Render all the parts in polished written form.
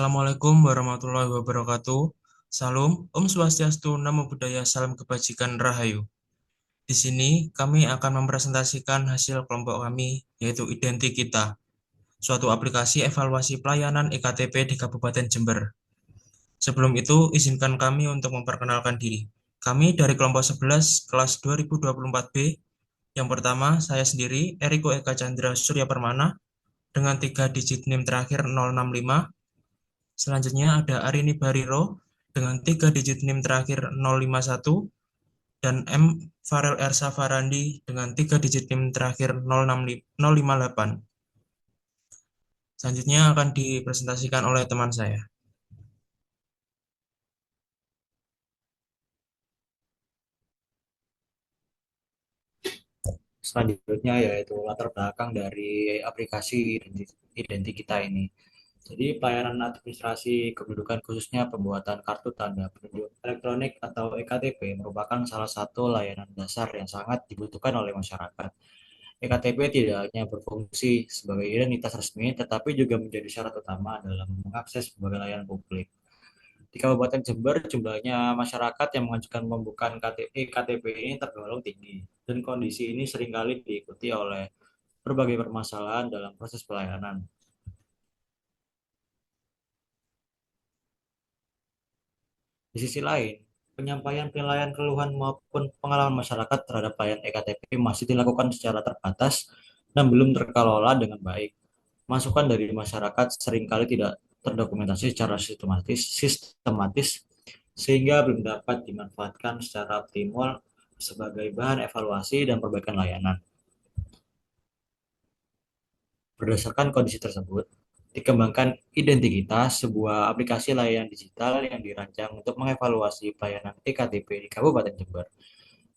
Assalamualaikum warahmatullahi wabarakatuh. Salam, Om Swastiastu, Namo Buddhaya, Salam Kebajikan, Rahayu. Di sini kami akan mempresentasikan hasil kelompok kami, yaitu Identikita, suatu aplikasi evaluasi pelayanan EKTP di Kabupaten Jember. Sebelum itu, izinkan kami untuk memperkenalkan diri. Kami dari kelompok 11, kelas 2024B. Yang pertama, saya sendiri, Eriko Eka Chandra Surya Permana, dengan 3 digit NIM terakhir 065. Selanjutnya ada Arini Bariro dengan 3 digit NIM terakhir 051 dan M. Farel Ersa Farandi dengan 3 digit NIM terakhir 058. Selanjutnya akan dipresentasikan oleh teman saya. Selanjutnya yaitu latar belakang dari aplikasi Identikita ini. Jadi pelayanan administrasi kependudukan khususnya pembuatan kartu tanda penduduk elektronik atau EKTP merupakan salah satu layanan dasar yang sangat dibutuhkan oleh masyarakat. EKTP tidak hanya berfungsi sebagai identitas resmi, tetapi juga menjadi syarat utama dalam mengakses berbagai layanan publik. Di Kabupaten Jember, jumlahnya masyarakat yang mengajukan pembukaan KTP ini tergolong tinggi, dan kondisi ini seringkali diikuti oleh berbagai permasalahan dalam proses pelayanan. Di sisi lain, penyampaian penilaian keluhan maupun pengalaman masyarakat terhadap pelayanan EKTP masih dilakukan secara terbatas dan belum terkelola dengan baik. Masukan dari masyarakat seringkali tidak terdokumentasi secara sistematis sehingga belum dapat dimanfaatkan secara optimal sebagai bahan evaluasi dan perbaikan layanan. Berdasarkan kondisi tersebut, dikembangkan Identitas, sebuah aplikasi layanan digital yang dirancang untuk mengevaluasi pelayanan EKTP di Kabupaten Jember.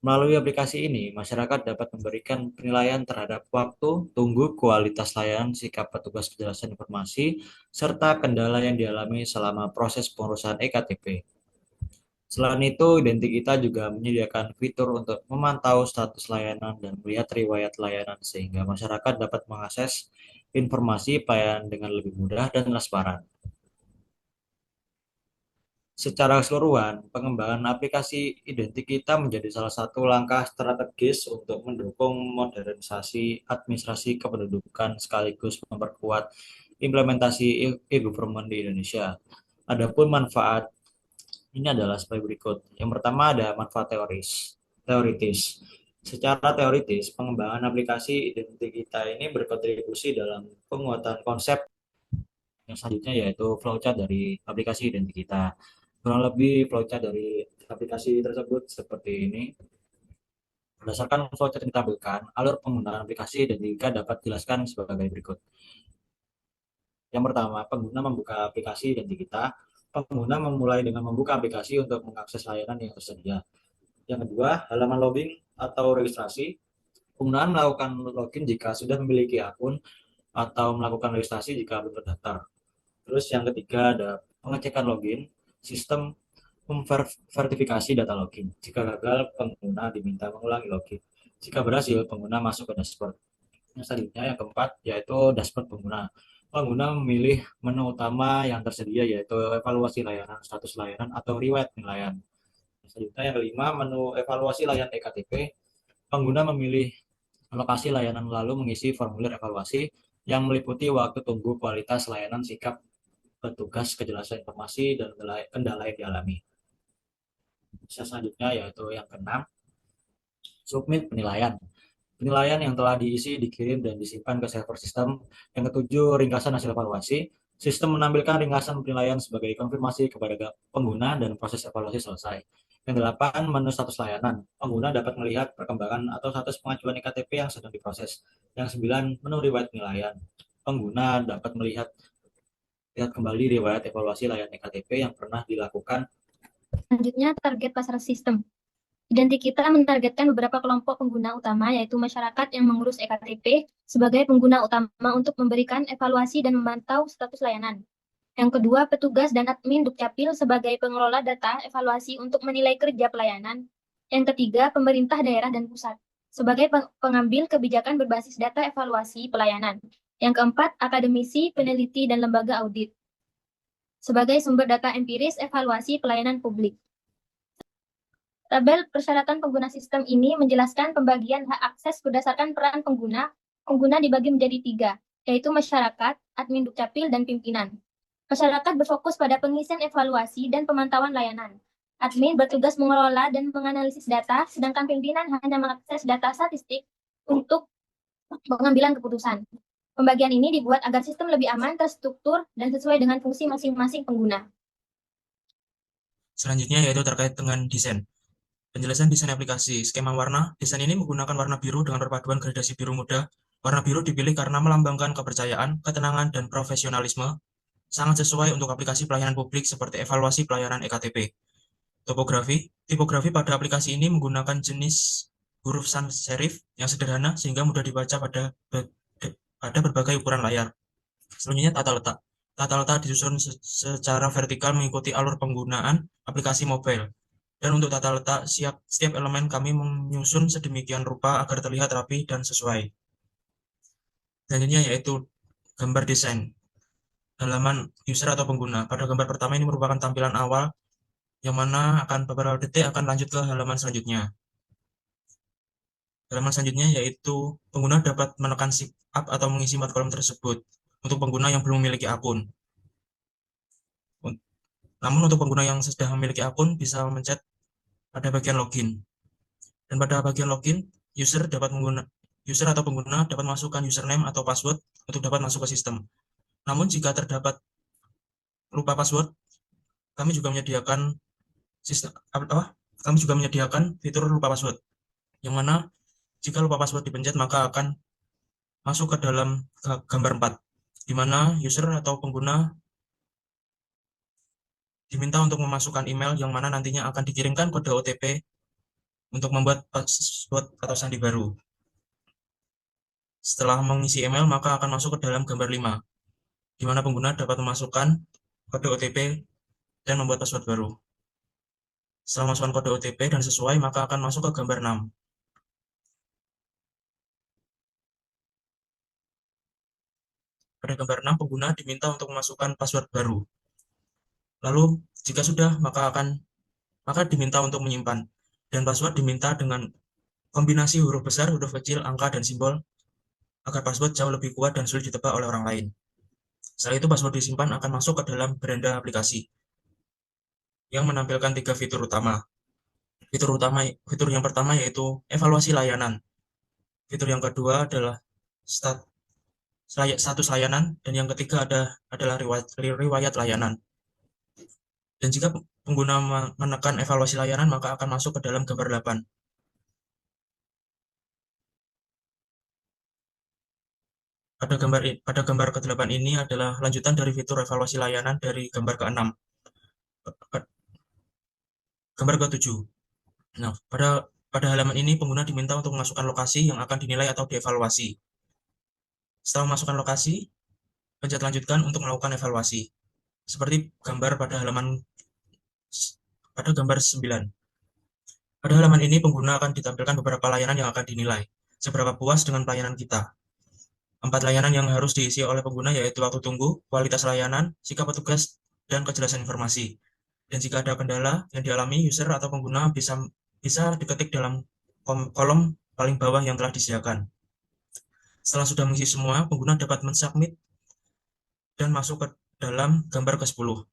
Melalui aplikasi ini, masyarakat dapat memberikan penilaian terhadap waktu, tunggu, kualitas layanan, sikap petugas kejelasan informasi, serta kendala yang dialami selama proses pengurusan EKTP. Selain itu, Identikita juga menyediakan fitur untuk memantau status layanan dan melihat riwayat layanan sehingga masyarakat dapat mengakses informasi pelayanan dengan lebih mudah dan transparan. Secara keseluruhan, pengembangan aplikasi Identikita menjadi salah satu langkah strategis untuk mendukung modernisasi administrasi kependudukan sekaligus memperkuat implementasi e-government di Indonesia. Adapun manfaat ini adalah sebagai berikut. Yang pertama ada manfaat teoritis. Secara teoritis, pengembangan aplikasi Identikita ini berkontribusi dalam penguatan konsep yang selanjutnya yaitu flowchart dari aplikasi Identikita. Kurang lebih flowchart dari aplikasi tersebut seperti ini. Berdasarkan flowchart yang ditampilkan, alur penggunaan aplikasi Identikita dapat dijelaskan sebagai berikut. Yang pertama, pengguna membuka aplikasi Identikita. Pengguna memulai dengan membuka aplikasi untuk mengakses layanan yang tersedia. Yang kedua, halaman login atau registrasi. Penggunaan melakukan login jika sudah memiliki akun atau melakukan registrasi jika belum terdaftar. Terus yang ketiga ada pengecekan login, sistem memverifikasi data login. Jika gagal, pengguna diminta mengulangi login. Jika berhasil, pengguna masuk ke dashboard. Yang selanjutnya yang keempat yaitu dashboard pengguna. Pengguna memilih menu utama yang tersedia yaitu evaluasi layanan, status layanan, atau riwayat penilaian. Selanjutnya yang kelima, menu evaluasi layanan EKTP. Pengguna memilih lokasi layanan lalu mengisi formulir evaluasi yang meliputi waktu tunggu, kualitas layanan, sikap petugas, kejelasan informasi, dan kendala yang dialami. Selanjutnya yaitu yang keenam, submit penilaian. Penilaian yang telah diisi dikirim dan disimpan ke server sistem. Yang ketujuh, ringkasan hasil evaluasi. Sistem menampilkan ringkasan penilaian sebagai konfirmasi kepada pengguna dan proses evaluasi selesai. Yang delapan, menu status layanan. Pengguna dapat melihat perkembangan atau status pengajuan iktp yang sedang diproses. Yang sembilan, menu riwayat penilaian. Pengguna dapat lihat kembali riwayat evaluasi layanan iktp yang pernah dilakukan. Selanjutnya, target pasar sistem. Identikita menargetkan beberapa kelompok pengguna utama, yaitu masyarakat yang mengurus EKTP sebagai pengguna utama untuk memberikan evaluasi dan memantau status layanan. Yang kedua, petugas dan admin Dukcapil sebagai pengelola data evaluasi untuk menilai kerja pelayanan. Yang ketiga, pemerintah daerah dan pusat sebagai pengambil kebijakan berbasis data evaluasi pelayanan. Yang keempat, akademisi, peneliti, dan lembaga audit. sebagai sumber data empiris evaluasi pelayanan publik. Tabel persyaratan pengguna sistem ini menjelaskan pembagian hak akses berdasarkan peran pengguna. Pengguna dibagi menjadi 3, yaitu masyarakat, admin dukcapil, dan pimpinan. Masyarakat berfokus pada pengisian evaluasi dan pemantauan layanan. Admin bertugas mengelola dan menganalisis data, sedangkan pimpinan hanya mengakses data statistik untuk pengambilan keputusan. Pembagian ini dibuat agar sistem lebih aman, terstruktur, dan sesuai dengan fungsi masing-masing pengguna. Selanjutnya yaitu terkait dengan desain. Penjelasan desain aplikasi. Skema warna. Desain ini menggunakan warna biru dengan perpaduan gradasi biru muda. Warna biru dipilih karena melambangkan kepercayaan, ketenangan, dan profesionalisme. Sangat sesuai untuk aplikasi pelayanan publik seperti evaluasi pelayanan EKTP. Topografi. Tipografi pada aplikasi ini menggunakan jenis huruf sans serif yang sederhana sehingga mudah dibaca pada berbagai ukuran layar. Selanjutnya tata letak. Tata letak disusun secara vertikal mengikuti alur penggunaan aplikasi mobile. Dan untuk tata letak, setiap elemen kami menyusun sedemikian rupa agar terlihat rapi dan sesuai. Selanjutnya yaitu gambar desain. Halaman user atau pengguna. Pada gambar pertama ini merupakan tampilan awal, yang mana akan beberapa detik akan lanjut ke halaman selanjutnya. Halaman selanjutnya yaitu pengguna dapat menekan sign up atau mengisi 4 kolom tersebut untuk pengguna yang belum memiliki akun. Namun untuk pengguna yang sudah memiliki akun bisa mencet pada bagian login. Dan pada bagian login, user atau pengguna dapat masukkan username atau password untuk dapat masuk ke sistem. Namun jika terdapat lupa password, kami juga menyediakan fitur lupa password, yang mana jika lupa password dipencet maka akan masuk ke dalam gambar 4, di mana user atau pengguna diminta untuk memasukkan email yang mana nantinya akan dikirimkan kode OTP untuk membuat password atau sandi baru. Setelah mengisi email, maka akan masuk ke dalam gambar 5, di mana pengguna dapat memasukkan kode OTP dan membuat password baru. Setelah masukkan kode OTP dan sesuai, maka akan masuk ke gambar 6. Pada gambar 6, pengguna diminta untuk memasukkan password baru. Lalu, jika sudah, maka diminta untuk menyimpan. Dan password diminta dengan kombinasi huruf besar, huruf kecil, angka, dan simbol, agar password jauh lebih kuat dan sulit ditebak oleh orang lain. Setelah itu, password disimpan akan masuk ke dalam beranda aplikasi yang menampilkan 3 fitur utama. Fitur yang pertama yaitu evaluasi layanan. Fitur yang kedua adalah status layanan, dan yang ketiga adalah riwayat layanan. Dan jika pengguna menekan evaluasi layanan, maka akan masuk ke dalam gambar 8. Pada gambar ke-8 ini adalah lanjutan dari fitur evaluasi layanan dari gambar ke-6. Gambar ke-7. Nah, pada halaman ini pengguna diminta untuk memasukkan lokasi yang akan dinilai atau dievaluasi. Setelah memasukkan lokasi, pencet lanjutkan untuk melakukan evaluasi. Seperti gambar pada gambar 9. Pada halaman ini pengguna akan ditampilkan beberapa layanan yang akan dinilai. Seberapa puas dengan pelayanan kita. 4 layanan yang harus diisi oleh pengguna yaitu waktu tunggu, kualitas layanan, sikap petugas, dan kejelasan informasi. Dan jika ada kendala yang dialami, user atau pengguna bisa diketik dalam kolom paling bawah yang telah disediakan. Setelah sudah mengisi semua, pengguna dapat mensubmit dan masuk ke dalam gambar ke-10.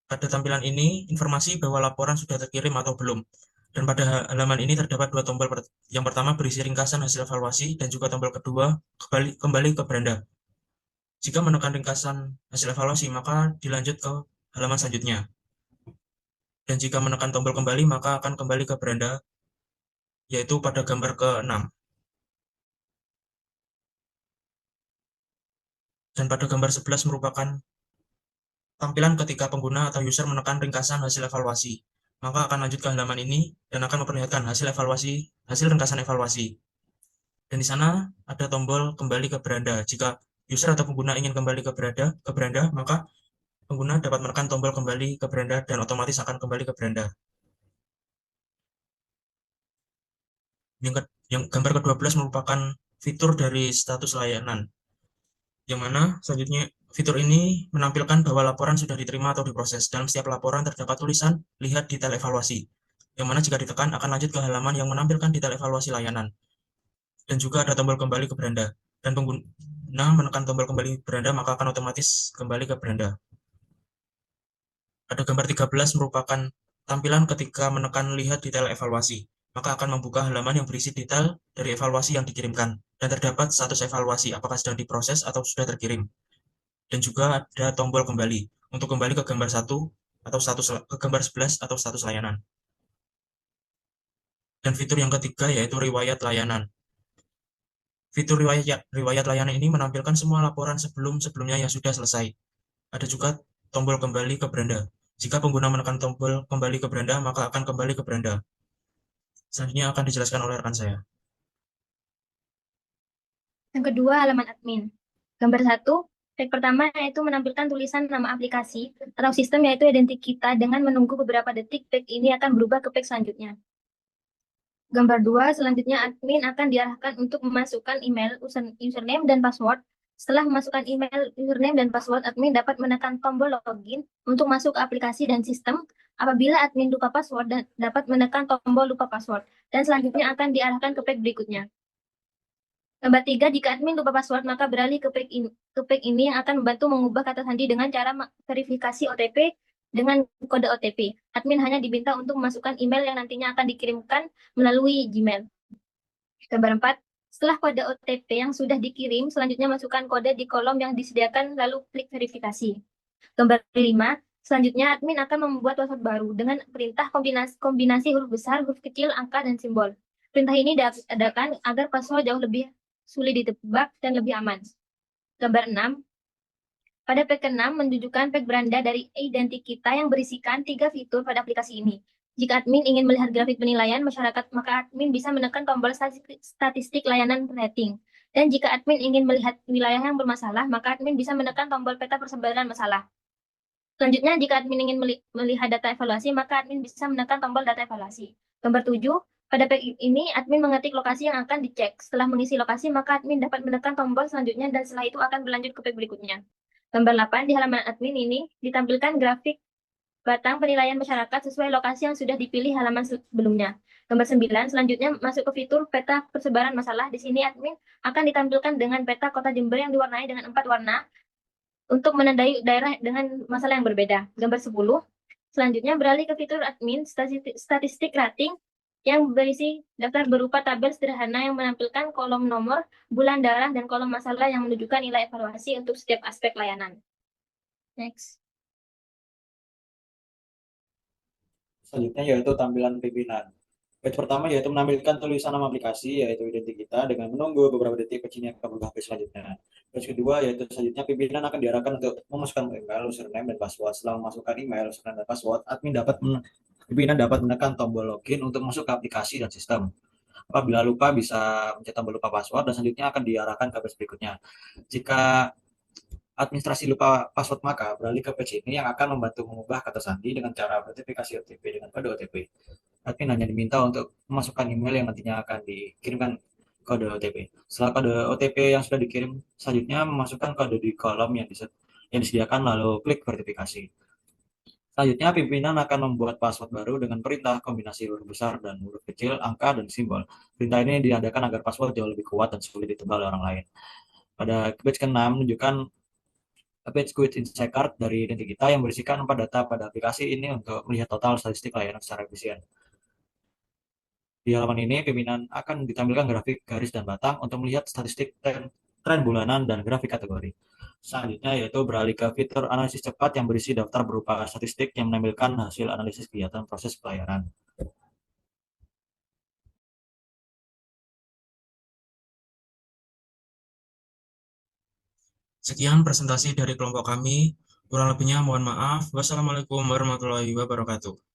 Pada tampilan ini, informasi bahwa laporan sudah terkirim atau belum. Dan pada halaman ini terdapat 2 tombol. Yang pertama berisi ringkasan hasil evaluasi, dan juga tombol kedua kembali ke beranda. Jika menekan ringkasan hasil evaluasi, maka dilanjut ke halaman selanjutnya. Dan jika menekan tombol kembali, maka akan kembali ke beranda, yaitu pada gambar ke-6. Dan pada gambar 11 merupakan tampilan ketika pengguna atau user menekan ringkasan hasil evaluasi. Maka akan lanjut ke halaman ini dan akan memperlihatkan hasil ringkasan evaluasi. Dan di sana ada tombol kembali ke beranda. Jika user atau pengguna ingin kembali ke beranda, maka pengguna dapat menekan tombol kembali ke beranda dan otomatis akan kembali ke beranda. Yang gambar ke-12 merupakan fitur dari status layanan, yang mana selanjutnya fitur ini menampilkan bahwa laporan sudah diterima atau diproses. Dalam setiap laporan terdapat tulisan lihat detail evaluasi, yang mana jika ditekan akan lanjut ke halaman yang menampilkan detail evaluasi layanan. Dan juga ada tombol kembali ke beranda. Dan pengguna menekan tombol kembali beranda maka akan otomatis kembali ke beranda. Ada gambar 13 merupakan tampilan ketika menekan lihat detail evaluasi. Maka akan membuka halaman yang berisi detail dari evaluasi yang dikirimkan. Dan terdapat status evaluasi, apakah sedang diproses atau sudah terkirim. Dan juga ada tombol kembali, untuk kembali ke gambar 1 atau ke gambar 11 atau status layanan. Dan fitur yang ketiga yaitu riwayat layanan. Fitur riwayat layanan ini menampilkan semua laporan sebelumnya yang sudah selesai. Ada juga tombol kembali ke beranda. Jika pengguna menekan tombol kembali ke beranda, maka akan kembali ke beranda. Selanjutnya akan dijelaskan oleh rekan saya. Yang kedua, halaman admin. Gambar 1, page pertama yaitu menampilkan tulisan nama aplikasi atau sistem yaitu identik kita dengan menunggu beberapa detik page ini akan berubah ke page selanjutnya. Gambar 2, selanjutnya admin akan diarahkan untuk memasukkan email, username, dan password. Setelah memasukkan email, username, dan password, admin dapat menekan tombol login untuk masuk ke aplikasi dan sistem. Apabila admin lupa password, dan dapat menekan tombol lupa password. Dan selanjutnya akan diarahkan ke page berikutnya. Gambar 3, jika admin lupa password, maka beralih ke page ini yang akan membantu mengubah kata sandi dengan cara verifikasi OTP dengan kode OTP. Admin hanya diminta untuk memasukkan email yang nantinya akan dikirimkan melalui Gmail. Gambar 4, setelah kode OTP yang sudah dikirim, selanjutnya masukkan kode di kolom yang disediakan lalu klik verifikasi. Gambar 5, selanjutnya admin akan membuat password baru dengan perintah kombinasi huruf besar, huruf kecil, angka, dan simbol. Perintah ini diadakan agar password jauh lebih sulit ditebak dan lebih aman. Gambar 6, pada page ke-6 menunjukkan page beranda dari identik kita yang berisikan 3 fitur pada aplikasi ini. Jika admin ingin melihat grafik penilaian masyarakat, maka admin bisa menekan tombol statistik layanan rating. Dan jika admin ingin melihat wilayah yang bermasalah, maka admin bisa menekan tombol peta persebaran masalah. Selanjutnya, jika admin ingin melihat data evaluasi, maka admin bisa menekan tombol data evaluasi. Gambar 7, pada page ini, admin mengetik lokasi yang akan dicek. Setelah mengisi lokasi, maka admin dapat menekan tombol selanjutnya dan setelah itu akan berlanjut ke page berikutnya. Gambar 8, di halaman admin ini ditampilkan grafik batang penilaian masyarakat sesuai lokasi yang sudah dipilih halaman sebelumnya. Gambar 9, selanjutnya masuk ke fitur peta persebaran masalah. Di sini admin akan ditampilkan dengan peta kota Jember yang diwarnai dengan 4 warna untuk menandai daerah dengan masalah yang berbeda. Gambar 10, selanjutnya beralih ke fitur admin statistik rating yang berisi daftar berupa tabel sederhana yang menampilkan kolom nomor, bulan darah, dan kolom masalah yang menunjukkan nilai evaluasi untuk setiap aspek layanan. Next. Selanjutnya yaitu tampilan pimpinan. Page pertama yaitu menampilkan tulisan nama aplikasi yaitu identik kita dengan menunggu beberapa detik page ini akan berubah page selanjutnya. Page kedua yaitu selanjutnya pimpinan akan diarahkan untuk memasukkan email, username, dan password. Setelah memasukkan email, username, dan password, pimpinan dapat menekan tombol login untuk masuk ke aplikasi dan sistem. Apabila lupa bisa mencet tombol lupa password dan selanjutnya akan diarahkan ke page berikutnya. Jika administrasi lupa password maka beralih ke page ini yang akan membantu mengubah kata sandi dengan cara verifikasi OTP dengan kode OTP. Admin hanya diminta untuk memasukkan email yang nantinya akan dikirimkan kode OTP. Setelah kode OTP yang sudah dikirim, selanjutnya memasukkan kode di kolom yang disediakan lalu klik verifikasi. Selanjutnya, pimpinan akan membuat password baru dengan perintah kombinasi huruf besar dan huruf kecil, angka, dan simbol. Perintah ini diadakan agar password jauh lebih kuat dan sulit ditebal oleh orang lain. Pada page ke-6 menunjukkan page Quick Insight Card dari identik kita yang berisikan 4 data pada aplikasi ini untuk melihat total statistik layanan secara efisien. Di halaman ini, pimpinan akan ditampilkan grafik garis dan batang untuk melihat statistik tren bulanan dan grafik kategori. Selanjutnya yaitu beralih ke fitur analisis cepat yang berisi daftar berupa statistik yang menampilkan hasil analisis kegiatan proses pelayanan. Sekian presentasi dari kelompok kami. Kurang lebihnya mohon maaf. Wassalamualaikum warahmatullahi wabarakatuh.